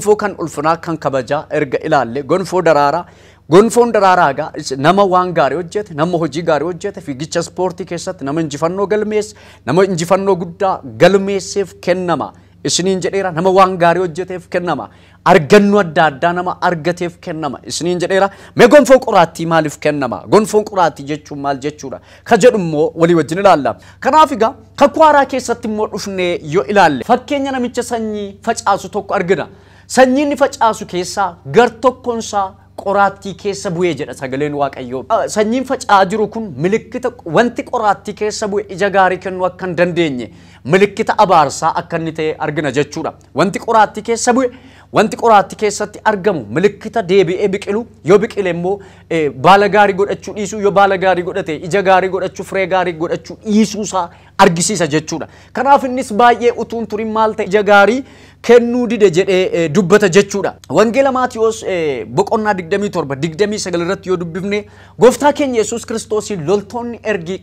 gonfoo kan ulfinaa kan kabajaa erga ilaalle gonfoo daraaraa gonfoon daraaraa gaa nama waan gaarii hojjete nama hojii gaarii hojjete fiigicha ispoortii keessatti nama injifannoo galmeesse nama injifannoo guddaa galmeesseef kennama isiniin jedheera nama waan gaarii hojjeteef kennama argannu adda addaa nama argateef kennama isiniin jedheera mee gonfoo qoraattii maaliif kennama gonfoon qoraattii jechuun maal jechuudha ka jedhu immoo walii wajjin ilaalla kanaaf egaa kakuu haaraa keessatti immoo dhufnee yoo ilaalle fakkeenya namicha sanyii facaasu tokko argina sanyiin inni facaasu keessaa gar tokkoonsaa qoraattii keessa bu'ee jedha sagaleen waaqayyoo sanyiin faca'aa jiru kun milikkita wanti qoraattii keessa bu'e ija gaarii kennuu akka hin dandeenye milikkita abaarsaa akka inni ta'e argina jechuudha wanti qoraattii keessa bu'e wanti qoraattii keessatti argamu milikkita deebi'ee biqilu yoo biqile immoo baala gaarii godhachuu dhiisuu yoo baala gaarii godhate ija gaarii godhachuu firee gaarii godhachuu dhiisuusaa argisiisa jechuudha kanaaf innis baay'ee utuun turin maal ta'e ija gaarii kennuu dide jedhee dubbata jechuudha wangeela Maatiyos boqonnaa 27 29 irratti yoo dubbifne gooftaa keenya Yesuus Kiristoosiin loltoonni ergii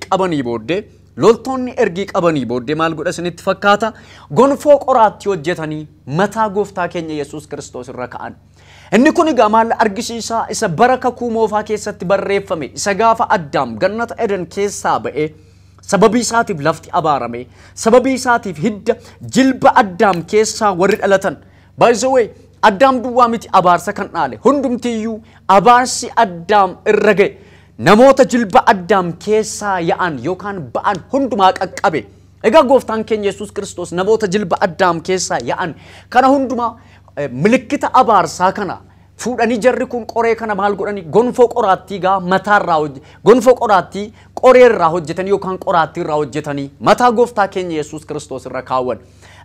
qabanii booddee maal godha isinitti fakkaata gonfoo qoraattii hojjetanii mataa gooftaa keenya Yesuus Kiristoos irra ka'an inni kun egaa maal argisiisa isa bara kakuu moofaa keessatti barreeffame isa gaafa Addaam gannata Eden keessaa ba'e sababii isaatiif lafti abaarame sababii isaatiif hidda jilba Addaam keessaa warri dhalatan by the way Addaam duwwaa miti abaarsa kan dhaale hundumtiyyuu abaarsi Addaam irra ga'e namoota jilba Addaam keessaa ya'an yookaan ba'an hundumaa qaqqabe egaa gooftaan keenya Yesuus Kiristoos namoota jilba Addaam keessaa ya'an kana hundumaa milikkita abaarsaa kana fuudhanii jarri kun qoree kana maal godhani gonfoo qoraattii gaa mataarraa gonfoo qoraattii qoreerraa hojjetanii yookaan qoraattiirraa hojjetanii mataa gooftaa keenya Yesuus Kiristoos irra kaawwan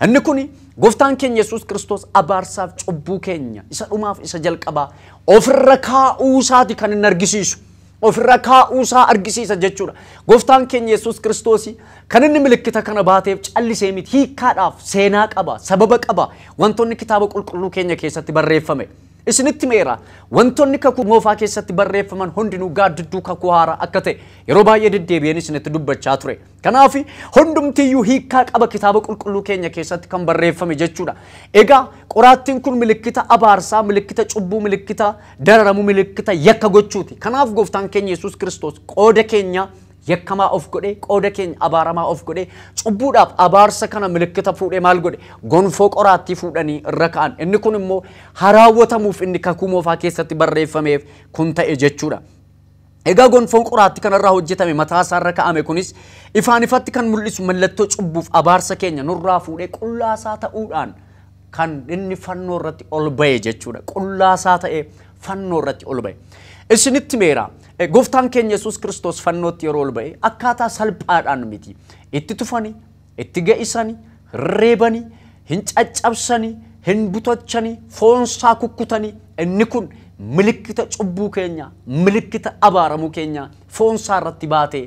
inni kun gooftaan keenya Yesuus Kiristoos abaarsaaf cubbuu keenya isa dhumaaf isa jalqabaa ofirra kaa'uu isaati kan inni argisiisu ofirra kaa'uu isaa argisiisa jechuudha gooftaan keenya Yesuus Kiristoos kan inni milikkita kana baateef callisee miti hiikkaadhaaf seenaa qaba sababa qaba wantoonni kitaaba qulqulluu keenya keessatti barreeffame isinitti meera wantoonni kakuu moofaa keessatti barreeffaman hundinuu gaaddidduu kakuu haaraa akka ta'e yeroo baay'ee deddeebi'een isinitti dubbachaa ture kanaaf hundumtiyyuu hiikkaa qaba kitaaba qulqulluu keenya keessatti kan barreeffame jechuudha egaa qoraattiin kun milikkita abaarsaa milikkita cubbuu milikkita dararamu milikkita yakka gochuuti kanaaf gooftaan keenya Yesuus Kiristoos qooda keenya yakkamaa of godhe qooda keenya abaaramaa of godhe cubbuudhaaf abaarsa kana milikkita fuudhee maal godhe gonfoo qoraattii fuudhanii irra ka'an inni kun immoo haraawwatamuuf inni kakuu moofaa keessatti barreeffameef kun ta'e jechuudha egaa gonfoon qoraattii kanarraa hojjetame mataa isaarra ka'ame kunis ifaan ifatti kan mul'isu mallattoo cubbuuf abaarsa keenya nurraa fuudhee qullaasaa ta'uudhaan kan inni fannoo irratti ol ba'e jechuudha qullaasaa ta'ee fannoo irratti ol ba'e isinitti meera gooftaan keenya Yesuus Kiristoos fannootti yeroo ol ba'e akkaataa salphaadhaan miti itti tufanii itti ga'isanii reebanii hin caccabsanii hin butachanii foonsaa kukkutanii inni kun milikkita cubbuu keenya milikkita abaaramuu keenya foonsaa irratti baatee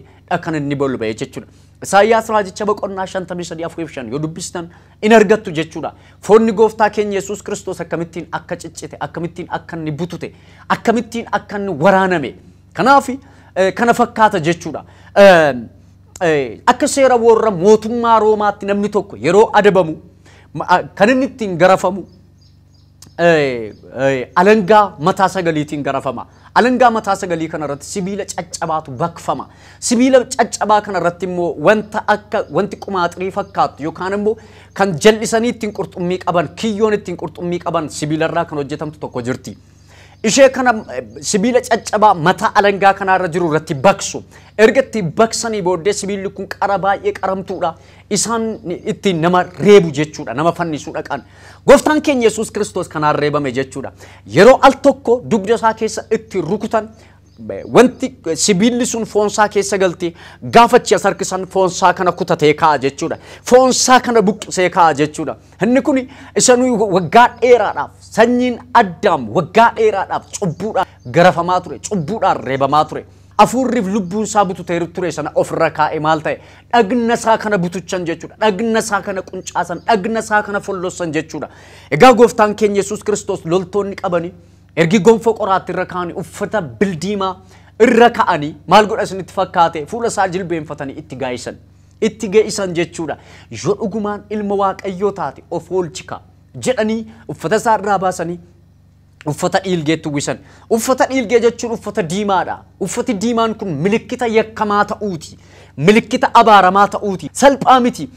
kan inni ol ba'e jechuudha Isaayyaas raajicha boqonnaa 53:5 yoo dubbistan in argattu jechuudha foonni gooftaa keenya Yesuus Kiristoos akkamittiin akka ciccite akkamittiin akka inni butute akkamittiin akka inni waraaname kanaaf kana fakkaata jechuudha akka seera warra mootummaa Roomaatti namni tokko yeroo adabamu kan inni ittiin garafamu alangaa mataa sagaliitiin garafama alangaa mataa sagalii kana irratti sibiila caccabaatu bakfama sibiila caccabaa kana irratti immoo wanta akka wanti qumaaxirii fakkaatu yookaan immoo kan jal'isanii ittiin qurxummii qaban kiyyoon ittiin qurxummii qaban sibiilarraa kan hojjetamtu tokko jirti ishee kana sibiila caccabaa mataa alangaa kana irra jiru irratti baksu ergatti baksanii booddee sibiilli kun qara baay'ee qaramtuudha isaan ittiin nama reebu jechuudha nama fannisuudha kan gooftaan keenya Yesuus Kiristoos kanaan reebame jechuudha yeroo al tokko dugda isaa keessa itti rukutan wanti sibiilli sun foonsaa keessa galti gaafachi as harkisan foonsaa kana kutatee kaa'a jechuudha foonsaa kana buqqisee kaa'a jechuudha inni kun isanuu waggaa dheeraadhaaf sanyiin Addaam waggaa dheeraadhaaf cubbuudhaan garafamaa ture cubbuudhaan reebamaa ture afurriif lubbuun isaa bututee ture sana ofirra kaa'e maal ta'e dhagna isaa kana butuchan jechuudha dhagna isaa kana quncaasan dhagna isaa kana follossan jechuudha egaa gooftaan keenya Yesuus Kiristoos loltoonni qabanii ergi gonfoo qoraattii irra kaa'anii uffata bildiimaa irra kaa'anii maal godha isinitti fakkaate fuula isaa jilbeenfatanii itti ga'isan jechuudha yoo dhugumaan ilma waaqayyoo taate of oolchika jedhanii uffata isaa irraa baasanii uffata dhiilgeetti uwwisan. Uffata dhiilgee jechuun uffata diimaadha. Uffati diimaan kun milikkita yakkamaa ta'uuti. Milikkita abaaramaa ta'uuti. Salphaa miti.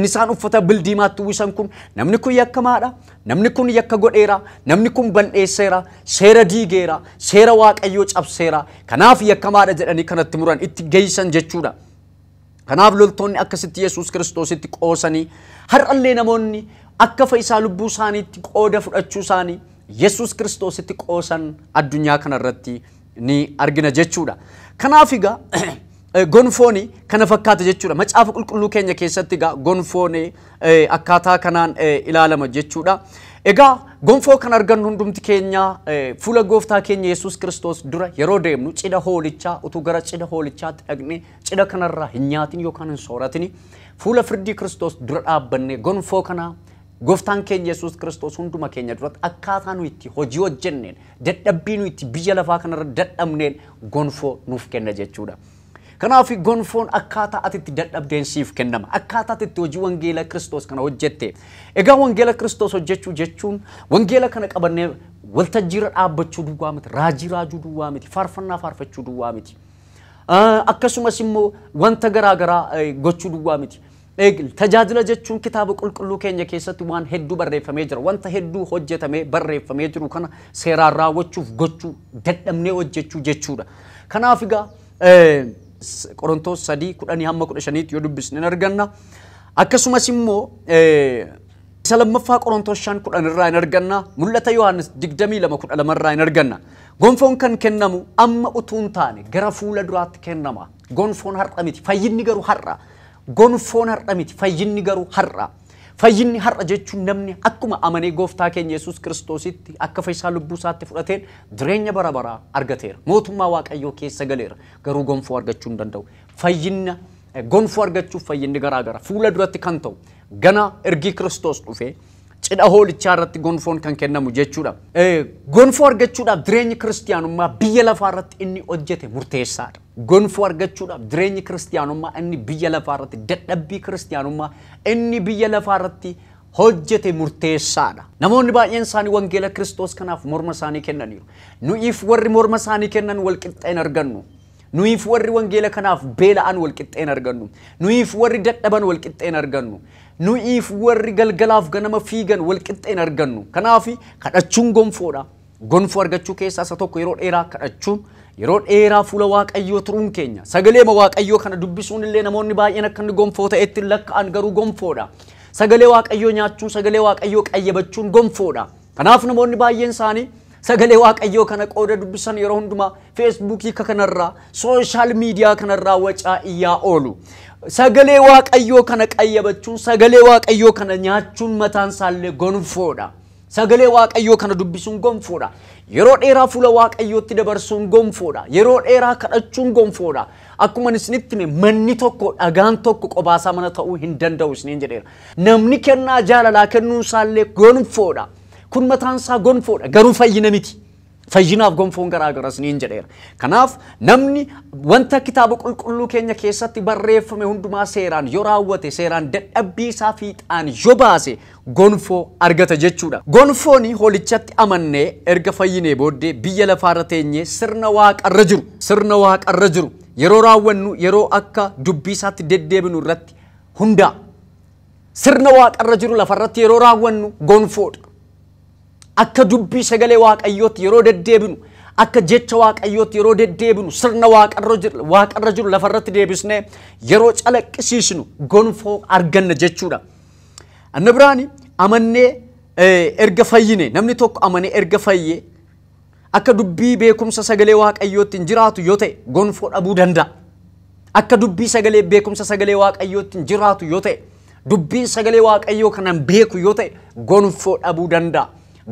Isaan uffata bildiimaatti uwwisan kun namni kun yakkamaadha. Namni kun yakka godheera. Namni kun bal'eesseera. Seera diigeera. Seera Waaqayyoo cabseera. Kanaaf yakkamaadha jedhanii kanatti muran itti geessan jechuudha. Kanaaf loltoonni akkasitti Yesuus Kiristoositti qoosanii har'allee namoonni akka fayyisaa lubbuu isaaniitti qooda fudhachuu isaanii Yesuus Kiristoositti qoosan addunyaa kanarratti ni argina jechuudha. Kanaaf egaa gonfooni kana fakkaata jechuudha. Macaafa qulqulluu keenya keessatti egaa gonfooni akkaataa kanaan ilaalama jechuudha. Egaa gonfoo kan argannu hundumti keenya fuula gooftaa keenya Yesuus Kiristoos dura yeroo deemnu cidha hoolichaa utuu gara cidha hoolichaatti dhaqne cidha kanarraa hin nyaatin yookaan hin sooratini fuula firdii Kiristoos dura dhaabbanne gonfoo kana gooftaan keenya Yesuus Kiristoos hunduma keenya duratti akkaataa nu itti hojii hojjenneen dadhabbii nu itti biyya lafaa kanarra dadhabneen gonfoo nuuf kenna jechuudha. Kanaaf gonfoon akkaataa ati itti dadhabdeen siif kennama. Akkaataa ati itti hojii wangeela Kiristoos kana hojjette. Egaa wangeela Kiristoos hojjechuu jechuun wangeela kana qabannee waltajjiirra dhaabbachuu duwwaa miti, raajii raajuu duwwaa miti, faarfannaa faarfachuu duwwaa miti. Akkasumas immoo wanta garaagaraa gochuu duwwaa miti. Tajaajila jechuun kitaaba qulqulluu keenya keessatti waan hedduu barreeffamee jira. Wanta hedduu hojjetamee barreeffamee jiru kana seeraan raawwachuuf gochuu dadhabnee hojjechuu jechuudha. Kanaaf egaa Qorontos 3:10-15 yoo dubbisne arganna. Akkasumas immoo isa lammaffaa Qorontos 5:10 irraa arganna. Mul'ata Yohaannis 22:12 irraa arganna. Gonfoon kan kennamu amma utuun taane gara fuula duraatti kennama. Gonfoon har'a miti, fayyinni garuu har'a. Gonfoon har'a miti, fayyinni garuu har'a. Fayyinni har'a jechuun namni akkuma amanee gooftaa keenya Yesuus Kiristoositti akka fayyisaa lubbuu isaatti fudhateen jireenya bara baraa argateera. Mootummaa Waaqayyoo keessa galeera. Garuu gonfoo argachuu hin danda'u. Fayyinna gonfoo argachuuf fayyinni garaagara fuula duratti kan ta'u gana ergi Kiristoos dhufee cidha hoolichaa irratti gonfoon kan kennamu jechuudha. Gonfoo argachuudhaaf jireenyi kiristiyaanummaa biyya lafaa irratti inni hojjete murteessaadha. Gonfoo argachuudhaaf jireenyi kiristiyaanummaa inni biyya lafaa irratti dadhabbii kiristiyaanummaa inni biyya lafaa irratti hojjete murteessaadha. Namoonni baay'een isaanii wangeela Kiristoos kanaaf morma isaanii kennaniiru. Nuyiif warri morma isaanii kennan wal qixxeen argannu. Nuyiif warri wangeela kanaaf beela'an wal qixxeen argannu. Nuyiif warri dadhaban wal qixxeen argannu. Nuyiif warri galgalaaf ganama fiigan wal qixxeen argannu. Kanaaf kadhachuun gonfoodha. Gonfoo argachuu keessaa isa tokko yeroo dheeraa kadhachuun yeroo dheeraa fuula Waaqayyoo turuun keenya. Sagalee Waaqayyoo kana dubbisuun illee namoonni baay'een akka inni gonfoo ta'etti lakka'an garuu gonfoodha. Sagalee Waaqayyoo nyaachuun sagalee Waaqayyoo qayyabachuun gonfoodha. Kanaaf namoonni baay'een isaanii sagalee Waaqayyoo kana qooda dubbisan yeroo hundumaa Feesbuukii kanarraa sooshaal miidiyaa kanarraa wacaa iyyaa oolu. Sagalee Waaqayyoo kana qayyabachuun sagalee Waaqayyoo kana nyaachuun mataan isaallee gonfoodha. Sagalee Waaqayyoo kana dubbisuun gonfoodha. Yeroo dheeraa fuula Waaqayyootti dabarsuun gonfoodha. Yeroo dheeraa kadhachuun gonfoodha. Akkuma isinitti manni tokko dhagaan tokko qobaasaa mana ta'uu hin danda'u isiniin jedheera. Namni kennaa jaalalaa kennuun isaallee gonfoodha. Kun mataan isaa gonfoodha. Garuu fayyina miti. Fayyinaaf gonfoon garaagara isiniin jedheera. Kanaaf namni wanta kitaaba qulqulluu keenya keessatti barreeffame hundumaa seeraan yoo raawwate seeraan dadhabbii isaa fiixaan yoo baase gonfoo argata jechuudha. Gonfooni hoolichatti amannee erga fayyinee booddee biyya lafaarra teenyee sirna waaqarra jiru yeroo raawwannu yeroo akka dubbii isaatti deddeebinu irratti hundaa. Sirna waaqarra jiru lafarratti yeroo raawwannu gonfoodha. Akka dubbii sagalee Waaqayyootti yeroo deddeebinu akka jecha Waaqayyootti yeroo deddeebinu sirna waaqarra jiru lafarratti deebisnee yeroo calaqqisiisnu gonfoo arganna jechuudha. Anna biraani amannee erga fayyine namni tokko amanee erga fayyee akka dubbii beekumsa sagalee Waaqayyootti jiraatu yoo ta'e gonfoo dhabuu danda'a. Akka dubbii sagalee beekumsa sagalee Waaqayyootti jiraatu yoo ta'e dubbii sagalee Waaqayyoo kanan beeku yoo ta'e gonfoo dhabuu danda'a.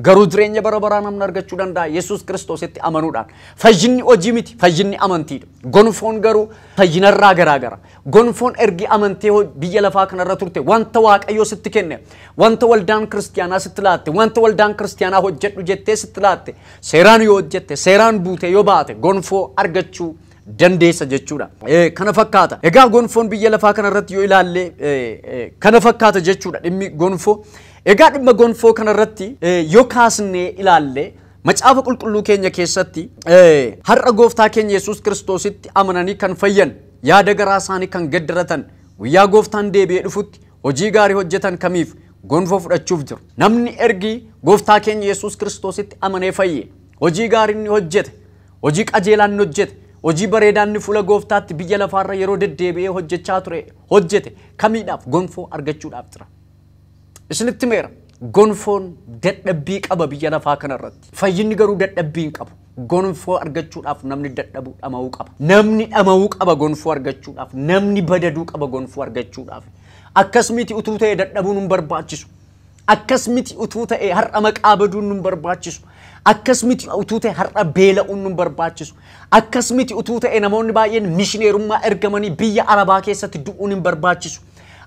Garuu jireenya bara baraa namni argachuu danda'a Yesuus Kiristoositti amanuudhaan. Fayyinni hojii miti, fayyinni amantiidha. Gonfoon garuu fayyinarraa garaagara. Gonfoon ergi amantee biyya lafaa kanarra turte wanta Waaqayyoo sitti kenne, wanta waldaan kiristiyaanaa sitti laatte, wanta waldaan kiristiyaanaa hojjedhu jettee sitti laatte, seeraan yoo hojjette, seeraan buute yoo baate gonfoo argachuu dandeessa jechuudha. Kana fakkaata. Egaa gonfoon biyya lafaa kanarratti yoo ilaalle kana fakkaata jechuudha dhimmi gonfoo. Egaa dhimma gonfoo kanarratti yoo kaasnee ilaalle macaafa qulqulluu keenya keessatti har'a gooftaa keenya Yesuus Kiristoositti amananii kan fayyan yaada garaa isaanii kan gaddaratan guyyaa gooftaan deebi'ee dhufutti hojii gaarii hojjetan kamiif gonfoo fudhachuuf jiru. Namni ergi gooftaa keenya Yesuus Kiristoositti amanee fayye hojii gaarii inni hojjete, hojii qajeelaa inni hojjete, hojii bareedaa inni fuula gooftaatti biyya lafaarra yeroo deddeebi'ee hojjechaa ture hojjete kamiidhaaf gonfoo argachuudhaaf jira. Isinitti meera gonfoon dadhabbii qaba biyya lafaa kanarratti. Fayyinni garuu dadhabbii hin qabu. Gonfoo argachuudhaaf namni dadhabuu dhama'uu qaba. Namni dhama'uu qaba gonfoo argachuudhaaf. Namni badaduu qaba gonfoo argachuudhaaf. Akkasumatti utuu ta'e dadhabuun hin barbaachisu. Akkasumatti utuu ta'e har'a maqaa baduun hin barbaachisu. Akkasumatti utuu ta'e har'a beela'uun hin barbaachisu. Akkasumatti utuu ta'e namoonni baay'een mishineerummaa ergamanii biyya Arabaa keessatti du'uun hin barbaachisu.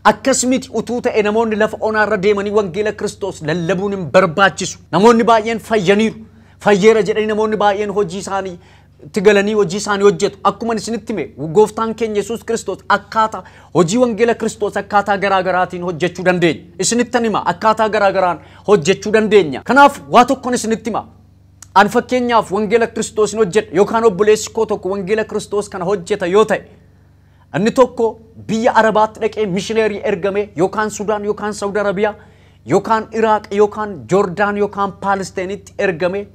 Akkasumatti utuu ta'e namoonni lafa onaarra deemanii wangeela Kiristoos lallabuun hin barbaachisu. Namoonni baay'een fayyaniiru. Fayyeera jedhanii namoonni baay'een hojii isaanii itti galanii hojii isaanii hojjetu. Akkuma isinitti hime gooftaan keenya Yesuus Kiristoos akkaataa hojii wangeela Kiristoos akkaataa garaagaraatiin hojjechuu dandeenya. Isinittan hima akkaataa garaagaraan hojjechuu dandeenya. Kanaaf waa tokkoon isinitti hima. Ani fakkeenyaaf wangeela Kiristoos hin hojjedha yookaan obboleessi koo tokko wangeela Kiristoos kana hojjeta yoo ta'e inni tokko biyya Arabaatti dhaqee mishineerii ergame yookaan Sudaan yookaan Saudi Arabiyaa yookaan Iraaq yookaan Joordaan yookaan Paalestiinitti ergame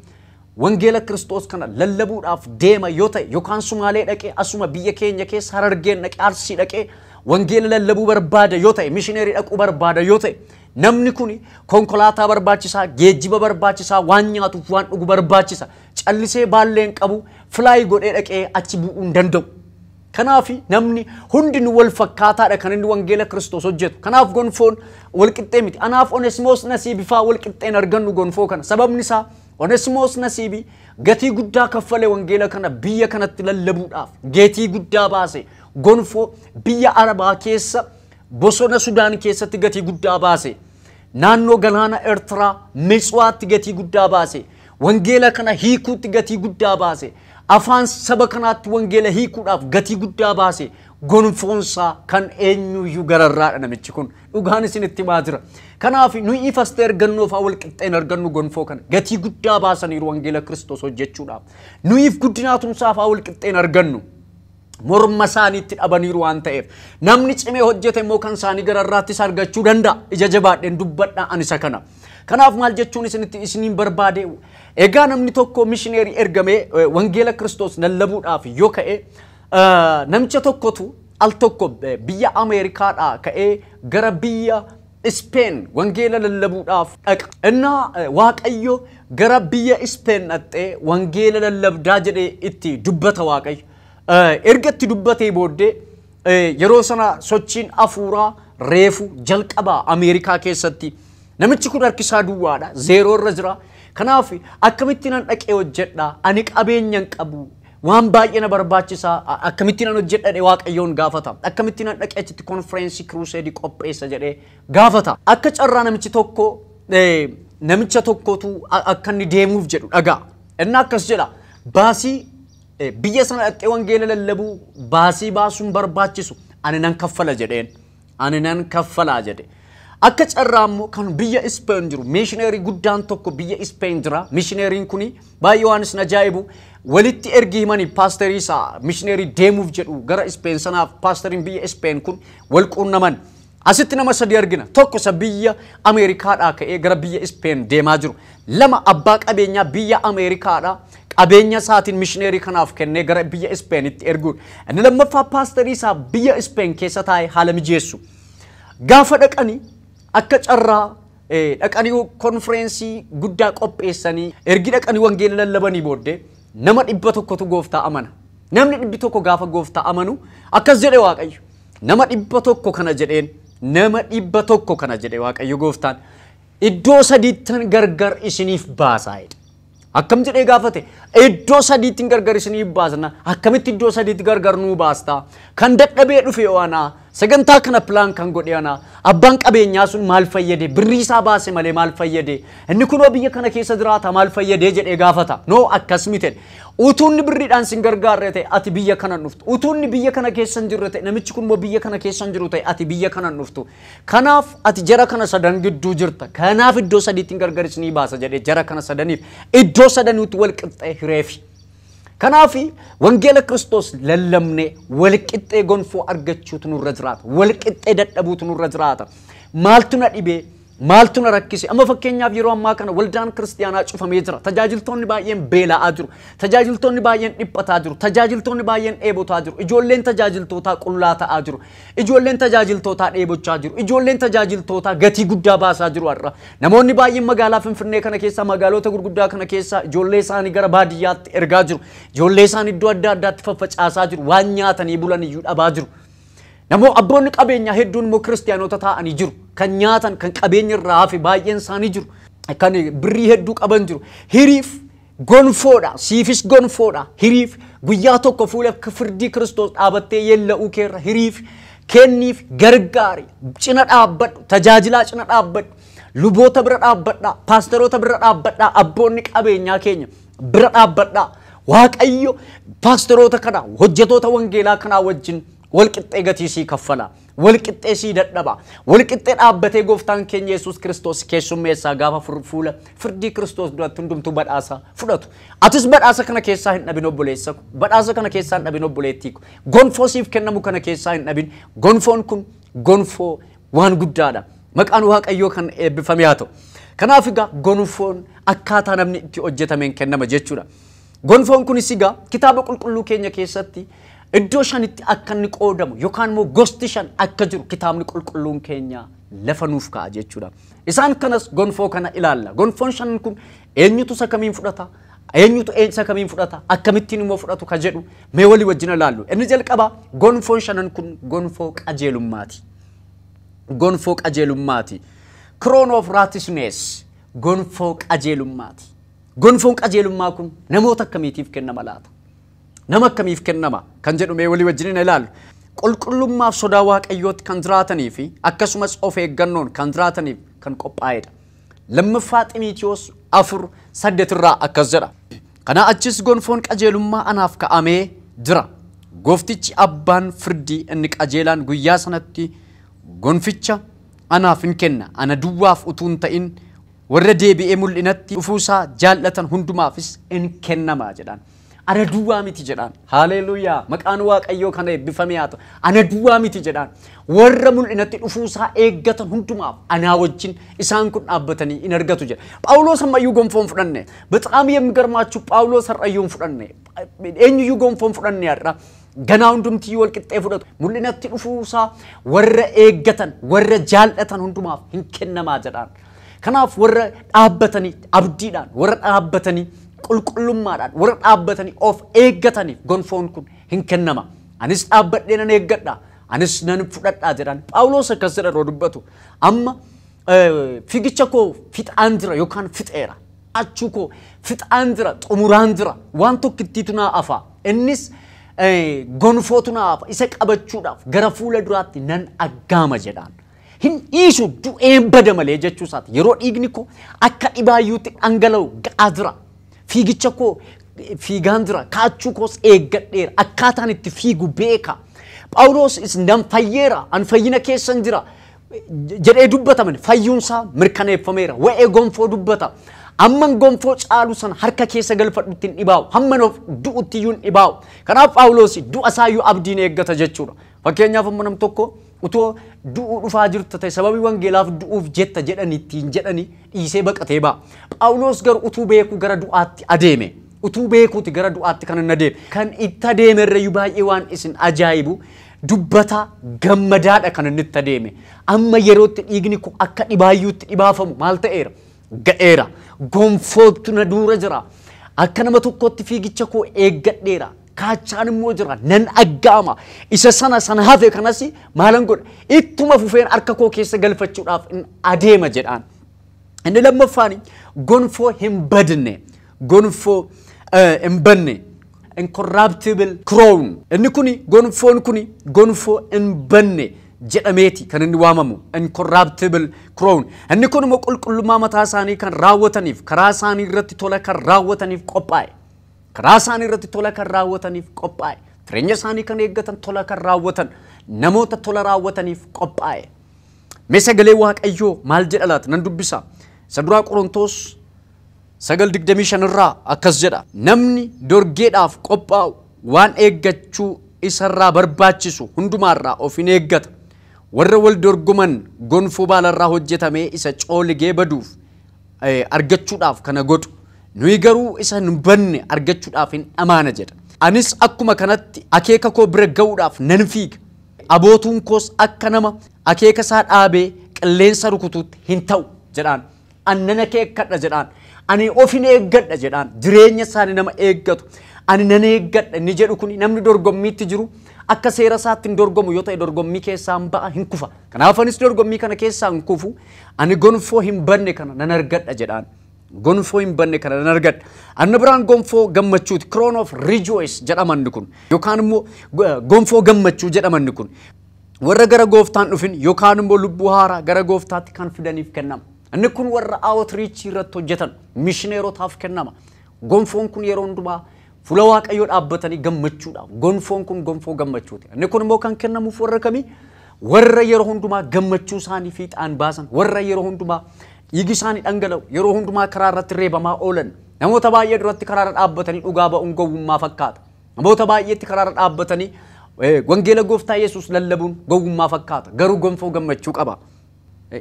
wangeela Kiristoos kana lallabuudhaaf deema yoo ta'e yookaan Sumaalee dhaqee asuma biyya keenya keessa Harargeen dhaqee Arsii dhaqee wangeela lallabuu barbaada yoo ta'e mishineerii dhaquu barbaada yoo ta'e namni kun konkolaataa barbaachisaa geejjiba barbaachisaa waan nyaatuuf waan dhugu barbaachisa callisee baalleen qabu fly godhee dhaqee achi bu'uu hin danda'u. Kanaaf namni hundi wal fakkaataadha kan inni wangeela Kiristoos hojjetu. Kanaaf gonfoon wal qixxee miti. Anaaf Oneesimoos Nasiibii faa wal qixxeen argannu gonfoo kana. Sababni isaa Oneesimoos Nasiibii gatii guddaa kaffalee wangeela kana biyya kanatti lallabuudhaaf gatii guddaa baase. Gonfoo biyya Arabaa keessa bosona Sudaan keessatti gatii guddaa baase. Naannoo galaana Eertiraa Mitswaatti gatii guddaa baase. Wangeela kana hiikuutti gatii guddaa baase. Afaan saba kanaatti wangeela hiikuudhaaf gatii guddaa baase. Gonfoonsaa kan eenyuyyuu gararraadha namichi kun. Dhugaan isinitti himaa jira. Kanaaf nuyi ifastee argannoo fa'aa wal qixxeen argannu gonfoo kana gatii guddaa baasaniiru wangeela Kiristoos hojjechuudhaaf. Nuyiif guddinaatumsaa fa'aa wal qixxeen argannu. Morma isaaniitti dhabaniiru waan ta'eef namni cimee hojjete immoo kan isaanii gararraattis argachuu danda'a. Ija jabaadheen dubbadhaa ani isa kana. Kanaaf maal jechuun isiniin barbaade egaa namni tokko mishineerii ergamee wangeela Kiristoos lallabuudhaaf yoo ka'e namicha tokkotu al tokko biyya Ameerikaadhaa ka'ee gara biyya Ispeen wangeela lallabuudhaaf dhaqa. Innaa Waaqayyo gara biyya Ispeen dhaqee wangeela lallabdaa jedhee itti dubbata Waaqayyo. Erga itti dubbatee booddee yeroo sana sochiin hafuuraa reefu jalqabaa Ameerikaa keessatti. Namichi kun harkisaa duwwaadha. Zeeroo irra jira. Kanaaf akkamittiin an dhaqee hojjedha? Ani qabeenyan qabu. Waan baay'ee na barbaachisaa. Akkamittiin an hojjedha Waaqayyoon gaafata. Akkamittiin an dhaqee achitti konfereensii kiruuseedii qopheessa jedhee gaafata. Akka carraa namicha tokkotu akka inni deemuuf jedhu dhagaa. Inni akkas jedha. Baasii biyya sana dhaqee wangeela lallabuu baasii baasuun barbaachisu ani nan kaffala jedheen. Ani nan kaffalaa jedhe. Akka carraa immoo kan biyya Ispeen jiru mishineerii guddaan tokko biyya Ispeen jira. Mishineeriin kuni baay'ee waan isin ajaa'ibu walitti ergi himanii paasterii isaa mishineerii deemuuf jedhu gara Ispeen sanaaf paasteriin biyya Ispeen kun wal quunnaman. Asitti nama sadii argina. Tokko isa biyya Ameerikaadhaa ka'ee gara biyya Ispeen deemaa jiru. Lama abbaa qabeenyaa biyya Ameerikaadhaa qabeenya isaatiin mishineerii kanaaf kennee gara biyya Ispeenitti erguudha. Inni lammaffaa paasterii isaa biyya Ispeen keessa taa'ee haala mijeessu. Gaafa dhaqanii akka carraa dhaqanii konfereensii guddaa qopheessanii ergi dhaqanii wangeela lallabanii booddee nama 100tu gooftaa amana. Namni 100 gaafa gooftaa amanu akkas jedhe Waaqayyo. Nama 100 kana jedheen nama 100 kana jedhe Waaqayyo gooftaan iddoo sadiittan gargar isiniif baasaa jedhe. Akkam jedhee gaafate iddoo sadiittin gargar isiniif baasna akkamitti iddoo sadiitti gargar nuu baastaa kan dadhabee dhufe waanaa sagantaa kana plan kan godheena abbaan qabeenyaa sun maal fayyade birrii isaa baase malee maal fayyade inni kun biyya kana keessa jiraata maal fayyade jedhee gaafata no akkasmite utuunni birriidhaan sin gargaarre ta'e ati biyya kana dhuftu utuunni biyya kana keessa hin jirre ta'e namichi kun biyya kana keessa hin jiru ta'e ati biyya kana dhuftu kanaaf ati jara kana sadan gidduu jirta kanaaf iddoo sadiitiin gargarisni baasa jedhee jara kana sadaniif iddoo sadaniitti wal qixxee hireefi kanaafi wangeela Kristos lallabne wal qixxee gonfoo argachuutu nurra jiraata wal qixxee dadhabuutu nurra jiraata maaltu na dhibee maaltu na rakkise amma fakkeenyaaf yeroo ammaa kana waldaan kiristaanaa cufamee jira tajaajiltoonni baay'een beela'aa jiru tajaajiltoonni baay'een dhiphataa jiru tajaajiltoonni baay'een dheebotaa jiru ijoolleen tajaajiltootaa qullaa ta'aa jiru ijoolleen tajaajiltootaa dheebochaa jiru ijoolleen tajaajiltootaa gatii guddaa baasaa jiru har'a namoonni baay'een magaalaa Finfinnee kana keessa magaalota gurguddaa kana keessa ijoollee isaanii gara baadiyyaatti ergaa jiru ijoollee isaanii iddoo adda addaatti faffacaasaa jiru waan nyaatanii bulan iyyuu dhabaa jiru namo abboonni qabeenyaa hedduun immoo kiristaanota ta'anii jiru kan nyaatan kan qabeenya irraa hafe baay'een isaanii jiru kan birrii hedduu qaban jiru hiriif gonfoodha siifis gonfoodha hiriif guyyaa tokko fuula firdii Kiristoos dhaabattee yeella'uu keerra hiriif kenniif gargaari cina dhaabbadhu tajaajilaa cina dhaabbadhu luboota bira dhaabbadhaa paasteroota bira dhaabbadhaa abboonni qabeenyaa keenya bira dhaabbadhaa waaqayyo paasteroota kana hojjetoota wangeelaa kana wajjin wal qixxee gatii sii kaffala wal qixxee sii dadhaba wal qixxee dhaabbatee gooftaan keenya Yesuus Kiristoos keessummeessaa gaafa fuula firdii Kiristoos duratti hundumtuu badhaasa fudhatu atis badhaasa kana keessaa hin dhabin obboleessa badhaasa kana keessaa hin dhabin obboleettii gonfoo siif kennamu kana keessaa hin dhabin gonfoon kun gonfoo waan guddaadha maqaan waaqayyoo kan eebbifame haa ta'u kanaaf egaa gonfoon akkaataa namni itti hojjetameen kennama jechuudha gonfoon kunis egaa kitaaba qulqulluu keenya keessatti iddoo shanitti akka inni qoodamu yookaan immoo gosti shan akka jiru kitaabni qulqulluun keenya lafa nuuf ka'a jechuudha isaan kanas gonfoo kana ilaalla gonfoon shan kun eenyutu isa kamiin fudhata eenyutu isa kamiin fudhata akkamittiin immoo fudhatu ka jedhu mee walii wajjin ilaallu inni jalqaba gonfoon shanan kun gonfoo qajeelummaati gonfoo qajeelummaati crown of righteousness gonfoo qajeelummaati gonfoon qajeelummaa kun namoota akkamiitiif kennama laata nama akkamiif kennama kan jedhu mee walii wajjin ilaallu qulqullummaaf sodaa waaqayyootti kan jiraatanii fi akkasumas of eeggannoon kan jiraataniif kan qophaa'edha lammaffaa Xiimotewos 4:8 irraa akkas jedha kana achis gonfoon qajeelummaa anaaf ka'amee jira gooftichi abbaan firdii inni qajeelaan guyyaa sanatti gonficha anaaf hin kenna ana duwwaaf utuu hin ta'in warra deebi'ee mul'inatti dhufuusaa jaallatan hundumaafis hin kennama jedhaan ana duwwaa miti jedhaan haleluuyaa maqaan waaqayyoo kana eebbifamee haa ta'u ana duwwaa miti jedhaan warra mul'inatti dhufuusaa eeggatan hundumaaf anaa wajjin isaan kun dhaabbatanii in argatu jedha Phaawulos ammayyuu gonfoon fudhanne በጣም የሚገርማችሁ ጳውሎስ ራእዩን fudhanne eenyuyyuu gonfoon fudhanne har'a ganaa hundumtii wal qixxee fudhatu mul'inatti dhufuusaa warra eeggatan warra jaallatan hundumaaf hin kennamaa jedhaan kanaaf warra dhaabbatanii abdiidhaan warra dhaabbatanii qulqullummaadhaan warra dhaabbatanii of eeggataniif gonfoon kun hin kennama anis dhaabbadhee nan eeggadha anis nan fudhadhaa jedhaan Phaawulos akkas jedha yeroo dubbatu amma fiigicha koo fixaan jira yookaan fixeera achuu koo fixaan jira xumuraan jira waan tokkittiitu naa afa innis gonfootu naa afa isa qabachuudhaaf gara fuula duraatti nan aggaama jedhaan hin dhiisu du'een bada malee jechuu isaati yeroo dhiigni koo akka dhibaayyuutti dhangala'u ga'aa jira fiigicha koo fiigaan jira kaachuu koos eeggadheera akkaataan itti fiigu beeka Phaawulos nan fayyeera an fayyina keessan jira jedhee dubbataman fayyuunsaa mirkaneeffameera wa'ee gonfoo dubbata amman gonfoo caalu san harka keessa galfadhutti hin dhibaa'u hamman of du'utti iyyuu hin dhibaa'u kanaaf Phaawulos du'a isaayyuu abdiin eeggata jechuudha fakkeenyaaf amma nam tokko utoo du'uu dhufaa jirta ta'e sababii wangeelaaf du'uuf jetta jedhaniittiin jedhani dhiisee baqatee ba'a Phaawulos garuu utuu beeku gara du'aatti adeeme utuu beekuuti gara du'aatti kan hin adeeme kan itti adeemerreeyyuu baay'ee waan isin ajaa'ibu dubbata gammadaadha kan inni itti adeeme amma yerootti dhiigni kun akka dhibaayyuutti dhibaafamu maal ta'eera ga'eera gonfootu na duura jira akka nama tokkotti fiigicha koo eeggadheera kaachaan immoo jira nan aggaama isa sana hafe kanas maalan godha ittuma fufeen harka koo keessa galfachuudhaaf adeema jedhaan inni lammaffaan gonfoo hin badne gonfoo hin banne incorruptible crown inni kuni gonfoon kuni gonfoo hin banne jedhameeti kan inni waamamu incorruptible crown. Inni kun immoo qulqullummaa mataa isaanii kan raawwataniif karaa isaanii irratti tola kan raawwataniif qophaa'e. Karaa isaanii irratti tola kan raawwataniif qophaa'e. Jireenya isaanii kan eeggatan tola kan raawwatan namoota tola raawwataniif qophaa'e. Mee sagalee Waaqayyoo maal jedha laata nan dubbisa. Isa duraa Qorontos 9:25 irraa akkas jedha. Namni dorgeedhaaf qophaa'u waan eeggachuu isarraa barbaachisu hundumaarraa of hin eeggata. Warra wal dorgoman gonfoo baalarraa hojjetamee isa cooligee baduuf argachuudhaaf kana godhu. Nuyi garuu isa hin banne argachuudhaaf hin amaana jedha. Anis akkuma kanatti akeeka koo bira ga'uudhaaf nan fiiga. Abootuun koos akka nama akeeka isaa dhaabee qilleensa rukutuutti hin ta'u jedhaan. Annan akeekkadha jedhaan. Ani of hin eeggadha jedhaan. Jireenya isaanii nama eeggatu. Ani nan eeggadha inni jedhu kun namni dorgommiitti jiru akka seera isaatti hin dorgomu yoo ta'e dorgommii keessaan ba'a hin kufa. Kanaaf anis dorgommii kana keessaa hin kufu. Ani gonfoo hin banne kana nan argadha jedhaan. Gonfoo hin banne kana nan argadha. Anna biraan gonfoo gammachuuti. Crown of rejoice jedhamanni kun yookaan immoo gonfoo gammachuu jedhamanni kun warra gara gooftaan dhufin yookaan immoo lubbuu haaraa gara gooftaatti kan fidaniif kennama. Inni kun warra outreach irratti hojjetan mishineerotaaf kennama. Gonfoon kun yeroo hundumaa fuula Waaqayyoo dhaabbatanii gammachuudhaaf. Gonfoon kun gonfoo gammachuuti. Inni kun immoo kan kennamuuf warra kamii? Warra yeroo hundumaa gammachuu isaanii fiixaan baasan, warra yeroo hundumaa dhiigi isaanii dhangala'u, yeroo hundumaa karaa irratti reebamaa oolan. Namoota baay'ee duratti karaa irra dhaabbatanii dhugaa ba'uun gowwummaa fakkaata. Namoota baay'eetti karaa irra dhaabbatanii wangeela Gooftaa Yesuus lallabuun gowwummaa fakkaata. Garuu gonfoo gammachuu qaba.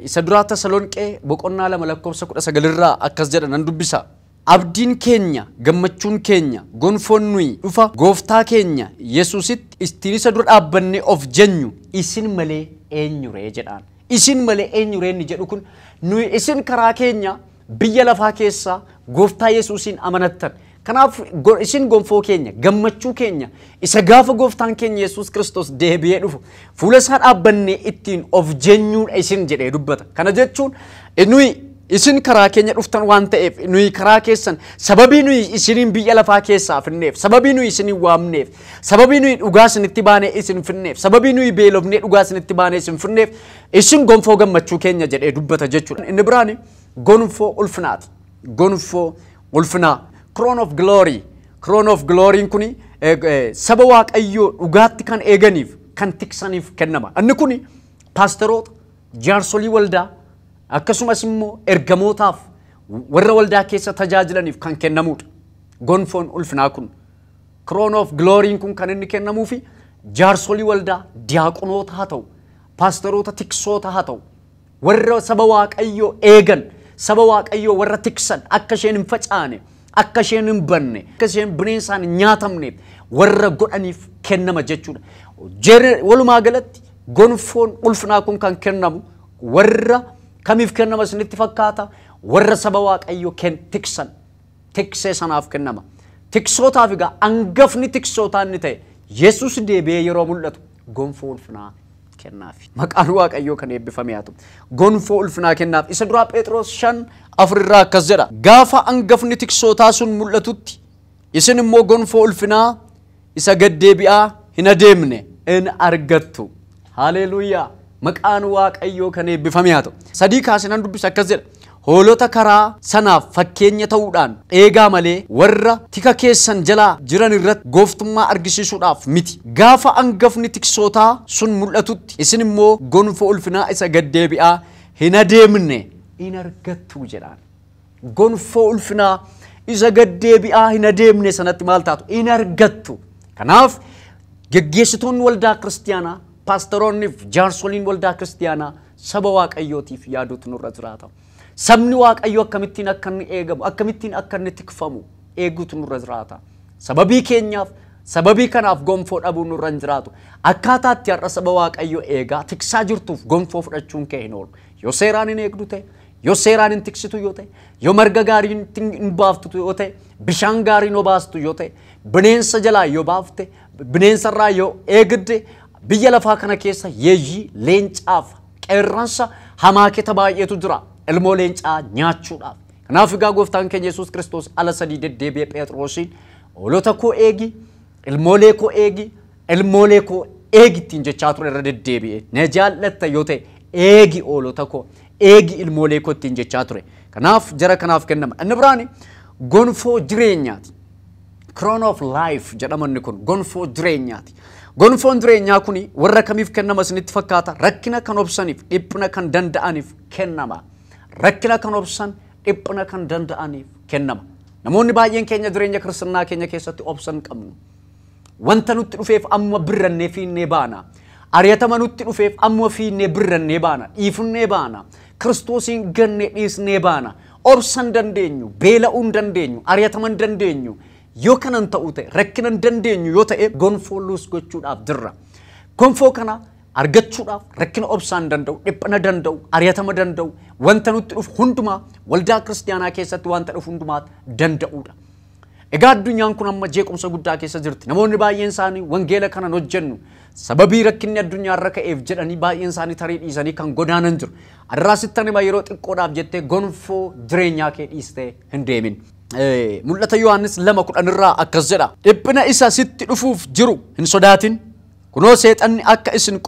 Isa duraa Tasaloniqee 2:19 irraa akkas jedha nan dubbisa. Abdiin keenya gammachuun keenya gonfoon nuyi dhufa gooftaa keenya Yesuusitti ittiin isa dura dhaabbannee of jenyu isin malee eenyuree jedhaan. Isin malee eenyuree inni jedhu kun nuyi isin karaa keenya biyya lafaa keessaa gooftaa Yesuusin amanattan. Kanaaf isin gonfoo keenya gammachuu keenya isa gaafa gooftaan keenya Yesuus Kiristoos deebi'ee dhufu fuula isaa dhaabbannee ittiin of jenyuudha isin jedhee dubbata. Kana jechuun nuyi isin karaa keenya dhuftan waan ta'eef nuyi karaa keessan sababii nuyi isiniin biyya lafaa keessaa finneef sababii nuyi isiniin waamneef sababii nuyi dhugaa isinitti baanee isin finneef sababii nuyi beelofnee dhugaa isinitti baanee isin finneef isin gonfoo gammachuu keenya jedhee dubbata jechuudha. Inni biraan gonfoo ulfinaati. Gonfoo ulfinaa. Crown of glory. Crown of glory kuni saba Waaqayyoo dhugaatti kan eeganiif kan tiksaniif kennama. Inni kuni paasteroota jaarsolii waldaa akkasumas immoo ergamootaaf warra waldaa keessa tajaajilaniif kan kennamudha. Gonfoon ulfinaa kun Crown of glory kun kan inni kennamuufi jaarsolii waldaa diyaaqonoota haa ta'u paasteroota tiksoota haa ta'u warra saba Waaqayyoo eegan saba Waaqayyoo warra tiksan akka isheen hin facaane akka isheen hin banne akka isheen bineensaan hin nyaatamne warra godhaniif kennama jechuudha. Walumaa galatti gonfoon ulfinaa kun kan kennamu warra kamiif kennama isinitti fakkaata? Warra saba Waaqayyoo tiksan tiksee sanaaf kennama. Tiksootaaf egaa hangafni tiksootaa inni ta'e Yesuus deebi'ee yeroo mul'atu gonfoo ulfinaa kennaafi. Maqaan Waaqayyoo kan eebbifame haa ta'u. Gonfoo ulfinaa kennaaf. Isa duraa Phexros 5:4 irraa akkas jedha. Gaafa hangafni tiksootaa sun mul'atutti isin immoo gonfoo ulfinaa isa gaddeebi'aa hin adeemne in argattu. Haleluuyaa. Maqaan Waaqayyoo kan eebbifame haa ta'u. Sadii kaasinan dubbisa akkas jedha. Hoolota karaa sanaaf fakkeenya ta'uudhaan eegaa malee warra tika keessan jalaa jiran irratti gooftummaa argisiisuudhaaf miti. Gaafa hangafni tiksootaa sun mul'atutti isin immoo gonfoo ulfinaa isa gaddeebi'aa hin adeemne in argattu jedhaan. Gonfoo ulfinaa isa gaddeebi'aa hin adeemne sanatti maal taatu in argattu. Kanaaf geggeessitoonni waldaa kiristaanaa paasteroonniif jaarsoliin waldaa kiristaanaa saba Waaqayyootiif yaaduutu nurra jiraata. Sabni Waaqayyoo akkamittiin akka inni eegamu akkamittiin akka inni tikfamu eeguutu nurra jiraata. Sababii keenyaaf sababii kanaaf gonfoo dhabuu nurra hin jiraatu. Akkaataatti har'a saba Waaqayyoo eegaa tiksaa jirtuuf gonfoo fudhachuun kee hin oolu. Yoo seeraan hin eegdu ta'e, yoo seeraan hin tiksitu yoo ta'e, yoo marga gaarii hin baaftu yoo ta'e, bishaan gaarii yoo baastu yoo ta'e, bineensa jalaa yoo baafte, bineensarraa yoo eegde biyya lafaa kana keessa yeeyyii leencaaf qeerransa hamaaketa baay'eetu jira. Ilmoo leencaa nyaachuudhaaf. Kanaaf egaa gooftaan keenya Yesuus Kiristoos ala sadii deddeebi'ee Phexrosiin hoolota koo eegi, ilmoolee koo eegi, ilmoolee koo eegittiin jechaa ture irra deddeebi'ee na jaallatta yoo ta'e eegi oolota koo eegi ilmoolee koo ittiin jechaa ture. Kanaaf jara kanaaf kennama. Inni biraani gonfoo jireenyaati. Crown of life jedhamanni kun gonfoo jireenyaati. Gonfoon jireenyaa kuni warra kamiif kennama isinitti fakkaata? Rakkina kan obsaniif dhiphina kan danda'aniif kennama. Rakkina kan obsan dhiphina kan danda'aniif kennama. Namoonni baay'een keenya jireenya kiristinnaa keenya keessatti obsan qabnu. Wanta nutti dhufeef amma birrannee fiinnee baana. Ari'atama nutti dhufeef amma fiinnee birrannee baana. Dhiifnee baana. Kiristoosiin gannee dhiisnee baana. Obsan dandeenyu, beela'uun dandeenyu, ari'ataman dandeenyu. Yoo kanan ta'uu ta'e rakkinan dandeenyu yoo ta'e gonfoo luus gochuudhaaf dirra. Gonfoo kana argachuudhaaf rakkina obsaan danda'u, dhiphina danda'u, ari'atama danda'u, wanta nutti dhufu hundumaa waldaa kiristaanaa keessatti wanta dhufu hundumaa danda'uudha. Egaa addunyaan kun amma jeequmsa guddaa keessa jirti. Namoonni baay'een isaanii wangeela kanan hojjennu sababii rakkinni addunyaarra ka'eef jedhanii baay'een isaanii tarii dhiisanii kan godaanan jiru. Adaraasittan ima yeroo xiqqoodhaaf jettee gonfoo jireenyaa kee dhiistee hin deemin. Mul'ata Yohaannis 2:10 irraa akkas jedha. Dhiphina isa sitti dhufuuf jiru hin sodaatin. Kunoo seexanni akka isin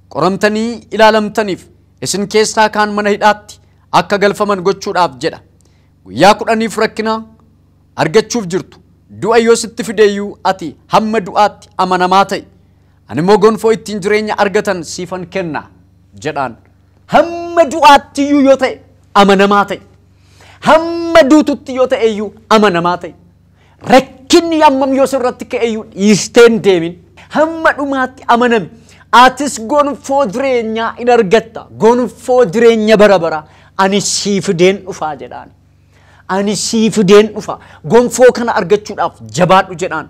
qoramtanii ilaalamtaniif isin keessaa kaan mana hidhaatti akka galfaman gochuudhaaf jedha. Guyyaa 10 rakkina argachuuf jirtu. Du'a yoo sitti fideeyyuu ati hamma du'aatti amanamaa ta'i. Ani immoo gonfoo ittiin jireenya argatan siifan kenna jedhaan. Hamma du'aatti yoo ta'e amanamaa ta'i. Hamma duututti yoo ta'e iyyuu amanamaa ta'i. Rakkinni hammam yoo sirratti ka'e iyyuu dhiisteen deemin. Hamma dhumaatti amanami. Atis gonfoo jireenyaa in argatta. Gonfoo jireenya bara bara ani sii fideen dhufaa jedhaan. Ani sii fideen dhufa. Gonfoo kana argachuudhaaf jabaadhu jedhaan.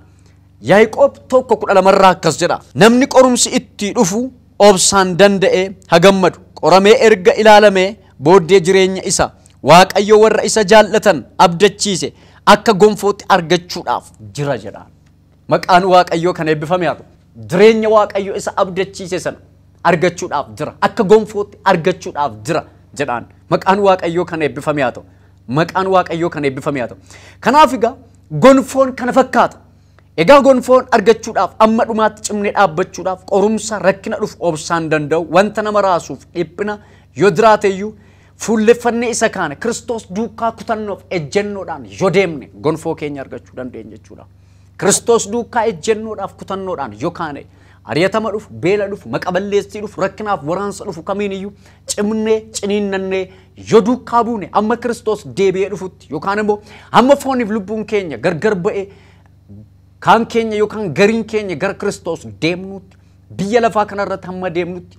Yaaqoob 1:12 irraa akkas jedha. Namni qorumsi itti dhufu obsaan danda'ee hagammadu. Qoramee erga ilaalamee booddee jireenya isa Waaqayyo warra isa jaallatan abdachiise akka gonfootti argachuudhaaf jira jedhaan. Maqaan Waaqayyo kan eebbifame haa ta'u. Jireenya Waaqayyo isa abdachiise sana argachuudhaaf jira. Akka gonfootti argachuudhaaf jira jedhaan. Maqaan Waaqayyo kan eebbifame haa ta'u. Maqaan Waaqayyo kan eebbifame haa ta'u. Kanaaf egaa gonfoon kana fakkaata. Egaa gonfoon argachuudhaaf amma dhumaatti cimnee dhaabbachuudhaaf qorumsa rakkina dhufu obsaan danda'u wanta nama raasuuf dhiphina yoo jiraateyyuu fuulleffannee isa kaane Kiristoos duukaa kutannoof ejjennoodhaan yoo deemne gonfoo keenya argachuu dandeenya jechuudha. Kiristoos duukaa ejjennoodhaaf kutannoodhaan yoo kaane ari'atama dhufu, beela dhufu, maqaballeessii dhufu, rakkinaaf waraansa dhufu kamiiniyyuu cimnee ciniinnannee yoo duukaa buune amma Kiristoos deebi'ee dhufutti yookaan immoo amma fooniif lubbuun keenya gargar ba'ee kaan keenya yookaan gariin keenya gara Kiristoos deemnutti biyya lafaa kanarratti hamma deemnutti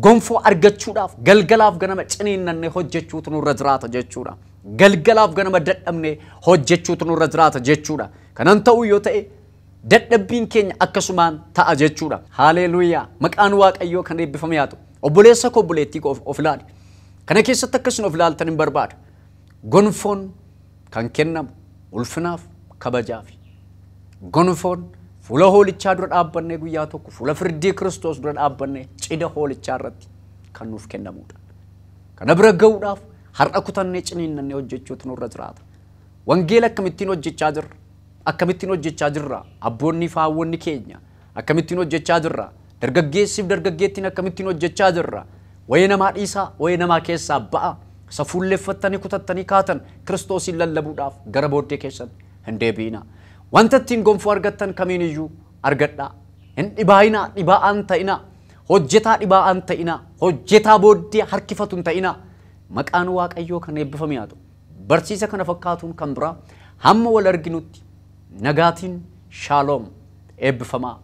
gonfoo argachuudhaaf galgalaaf ganama ciniinnannee hojjechuutu nurra jiraata jechuudha. Galgalaaf ganama dadhabnee hojjechuutu nurra jiraata jechuudha. Kanan ta'uu yoo ta'e dadhabbiin keenya akkasumaan ta'a jechuudha. Haleluuyaa. Maqaan Waaqayyoo kan eebbifame haa ta'u. Obboleessa koo obboleettii koo of ilaali. Kana keessatti akkasuma of ilaaltan hin barbaada. Gonfoon kan kennamu ulfinaaf kabajaafi. Gonfoon fuula hoolichaa dura dhaabbannee guyyaa tokko fuula firdii Kiristoos dura dhaabbannee cidha hoolichaa irratti kan nuuf kennamuudha. Kana bira ga'uudhaaf har'a kutannee ciniinnannee hojjechuutu nurra jiraata. Wangeela akkamittiin hojjechaa jirra? Akkamittiin hojjechaa jirra? Abboonni fi haawwonni keenya akkamittiin hojjechaa jirra? Dargaggeessiif dargaggeettiin akkamittiin hojjechaa jirra? Wayii namaa dhiisaa, wayii namaa keessaa ba'a. Isa fuulleeffattanii kutattanii kaatan Kiristoosiin lallabuudhaaf gara booddee keessan hin deebi'ina. Wanta ittiin gonfoo argattan kamiiniyyuu argadhaa. Hin dhibaa'inaa, dhibaa'aan ta'inaa. Hojjetaa dhibaa'aan ta'inaa. Hojjetaa booddee harkifatu hin ta'inaa. Maqaan Waaqayyoo kan eebbifame haa ta'u. Barsiisa kana fakkaatuun kan biraa hamma wal arginutti nagaatiin shaaloom eebbifamaa.